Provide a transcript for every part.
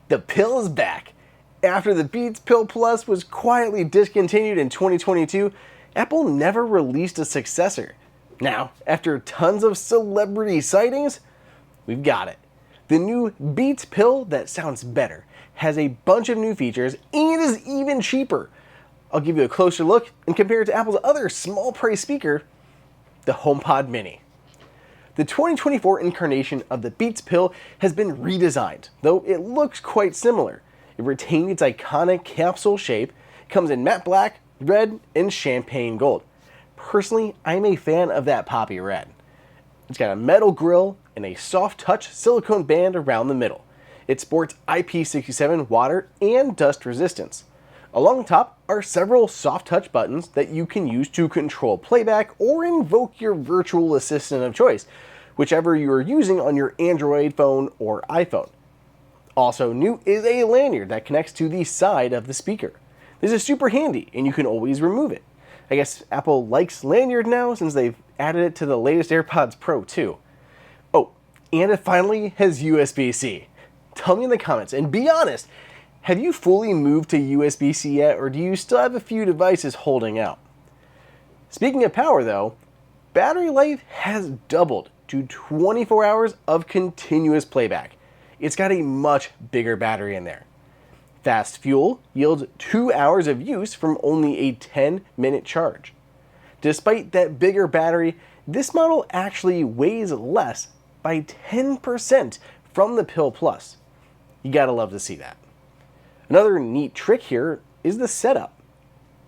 The pill is back. After the Beats Pill Plus was quietly discontinued in 2022, Apple never released a successor. Now, after tons of celebrity sightings, we've got it. The new Beats Pill that sounds better, has a bunch of new features, and is even cheaper. I'll give you a closer look and compare it to Apple's other small price speaker, the HomePod Mini. The 2024 incarnation of the Beats Pill has been redesigned, though it looks quite similar. It retained its iconic capsule shape, comes in matte black, red, and champagne gold. Personally, I'm a fan of that poppy red. It's got a metal grille and a soft touch silicone band around the middle. It sports IP67 water and dust resistance. Along the top are several soft touch buttons that you can use to control playback or invoke your virtual assistant of choice, whichever you are using on your Android phone or iPhone. Also new is a lanyard that connects to the side of the speaker. This is super handy and you can always remove it. I guess Apple likes lanyard now since they've added it to the latest AirPods Pro too. Oh, and it finally has USB-C. Tell me in the comments and be honest, have you fully moved to USB-C yet, or do you still have a few devices holding out? Speaking of power though, battery life has doubled to 24 hours of continuous playback. It's got a much bigger battery in there. Fast fuel yields 2 hours of use from only a 10-minute charge. Despite that bigger battery, this model actually weighs less by 10% from the Pill Plus. You gotta love to see that. Another neat trick here is the setup.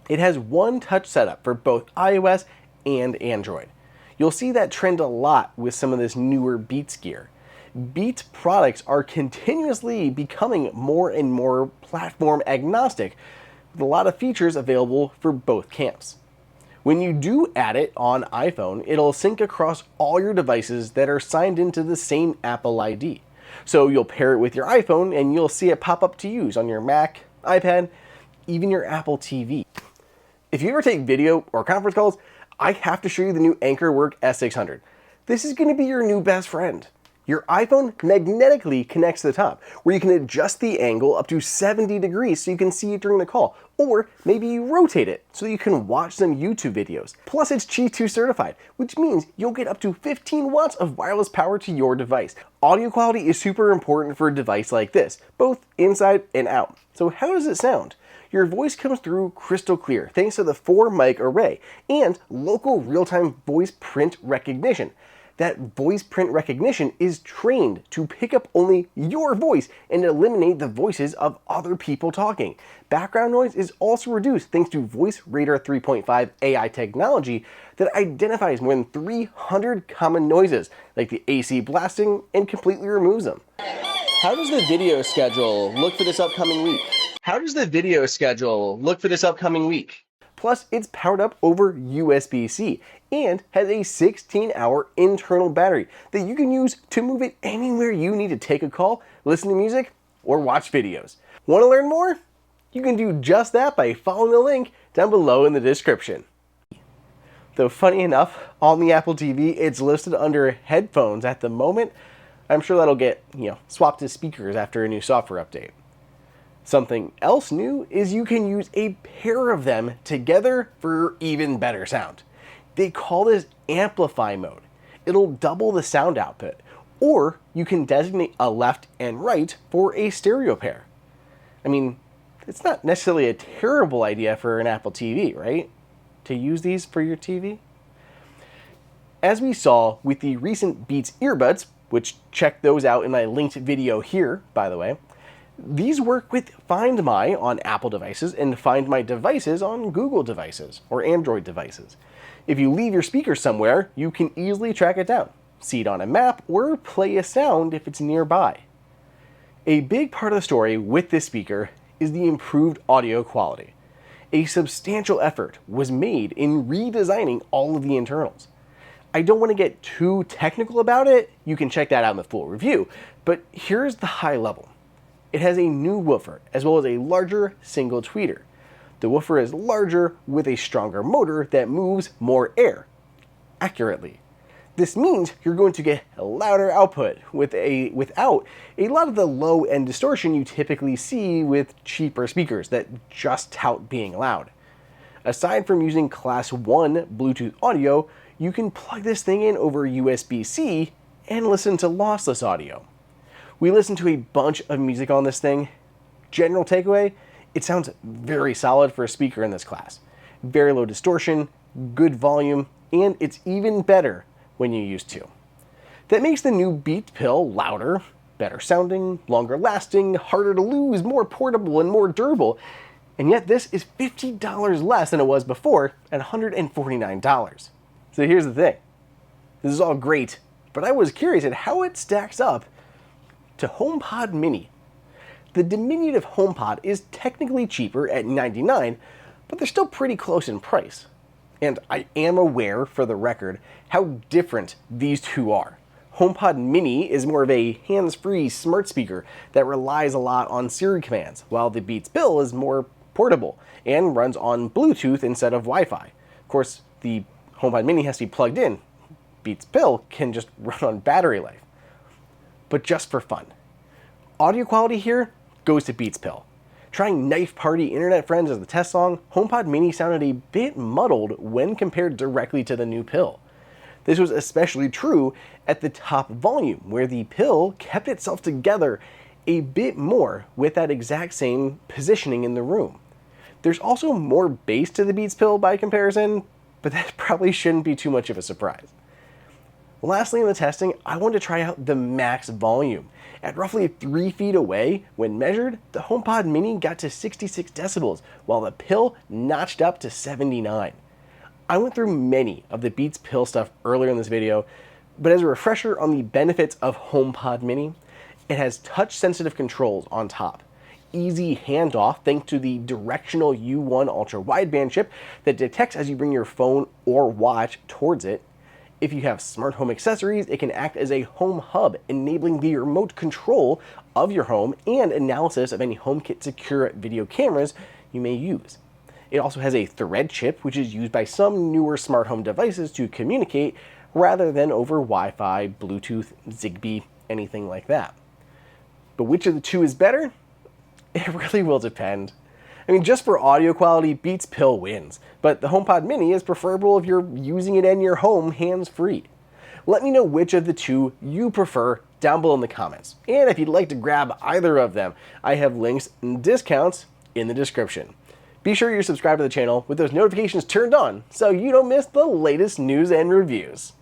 It has one touch setup for both iOS and Android. You'll see that trend a lot with some of this newer Beats gear. Beats products are continuously becoming more and more platform agnostic, with a lot of features available for both camps. When you do add it on iPhone, it'll sync across all your devices that are signed into the same Apple ID. So you'll pair it with your iPhone and you'll see it pop up to use on your Mac, iPad, even your Apple TV. If you ever take video or conference calls, I have to show you the new AnkerWork S600. This is going to be your new best friend. Your iPhone magnetically connects to the top, where you can adjust the angle up to 70 degrees so you can see it during the call, or maybe you rotate it so you can watch some YouTube videos. Plus it's Qi 2 certified, which means you'll get up to 15 watts of wireless power to your device. Audio quality is super important for a device like this, both inside and out. So how does it sound? Your voice comes through crystal clear thanks to the 4-mic array and local real-time voice print recognition. That voice print recognition is trained to pick up only your voice and eliminate the voices of other people talking. Background noise is also reduced thanks to Voice Radar 3.5 AI technology that identifies more than 300 common noises, like the AC blasting, and completely removes them. How does the video schedule look for this upcoming week? Plus, it's powered up over USB-C and has a 16-hour internal battery that you can use to move it anywhere you need to take a call, listen to music, or watch videos. Want to learn more? You can do just that by following the link down below in the description. Though funny enough, on the Apple TV, it's listed under headphones at the moment. I'm sure that'll get, swapped to speakers after a new software update. Something else new is you can use a pair of them together for even better sound. They call this amplify mode. It'll double the sound output, or you can designate a left and right for a stereo pair. I mean, it's not necessarily a terrible idea for an Apple TV, right? To use these for your TV? As we saw with the recent Beats earbuds, which check those out in my linked video here, by the way, these work with Find My on Apple devices and Find My devices on Google devices or Android devices. If you leave your speaker somewhere, you can easily track it down, see it on a map, or play a sound if it's nearby. A big part of the story with this speaker is the improved audio quality. A substantial effort was made in redesigning all of the internals. I don't want to get too technical about it, you can check that out in the full review, but here's the high level. It has a new woofer, as well as a larger single tweeter. The woofer is larger with a stronger motor that moves more air accurately. This means you're going to get a louder output without a lot of the low-end distortion you typically see with cheaper speakers that just tout being loud. Aside from using Class 1 Bluetooth audio, you can plug this thing in over USB-C and listen to lossless audio. We listened to a bunch of music on this thing. General takeaway, it sounds very solid for a speaker in this class. Very low distortion, good volume, and it's even better when you use two. That makes the new Beats Pill louder, better sounding, longer lasting, harder to lose, more portable, and more durable. And yet this is $50 less than it was before at $149. So here's the thing. This is all great, but I was curious at how it stacks up to HomePod Mini. The diminutive HomePod is technically cheaper at $99, but they're still pretty close in price. And I am aware, for the record, how different these two are. HomePod Mini is more of a hands-free smart speaker that relies a lot on Siri commands, while the Beats Pill is more portable and runs on Bluetooth instead of Wi-Fi. Of course, the HomePod Mini has to be plugged in. Beats Pill can just run on battery life. But just for fun, audio quality here goes to Beats Pill. Trying Knife Party Internet Friends as the test song, HomePod Mini sounded a bit muddled when compared directly to the new Pill. This was especially true at the top volume, where the Pill kept itself together a bit more with that exact same positioning in the room. There's also more bass to the Beats Pill by comparison, but that probably shouldn't be too much of a surprise. Lastly in the testing, I wanted to try out the max volume. At roughly 3 feet away, when measured, the HomePod Mini got to 66 decibels, while the Pill notched up to 79. I went through many of the Beats Pill stuff earlier in this video, but as a refresher on the benefits of HomePod Mini, it has touch-sensitive controls on top, easy handoff thanks to the directional U1 ultra-wideband chip that detects as you bring your phone or watch towards it. If you have smart home accessories, it can act as a home hub, enabling the remote control of your home and analysis of any HomeKit secure video cameras you may use. It also has a Thread chip, which is used by some newer smart home devices to communicate rather than over Wi-Fi, Bluetooth, Zigbee, anything like that. But which of the two is better? It really will depend. I mean, just for audio quality, Beats Pill wins, but the HomePod Mini is preferable if you're using it in your home hands-free. Let me know which of the two you prefer down below in the comments. And if you'd like to grab either of them, I have links and discounts in the description. Be sure you're subscribed to the channel with those notifications turned on so you don't miss the latest news and reviews.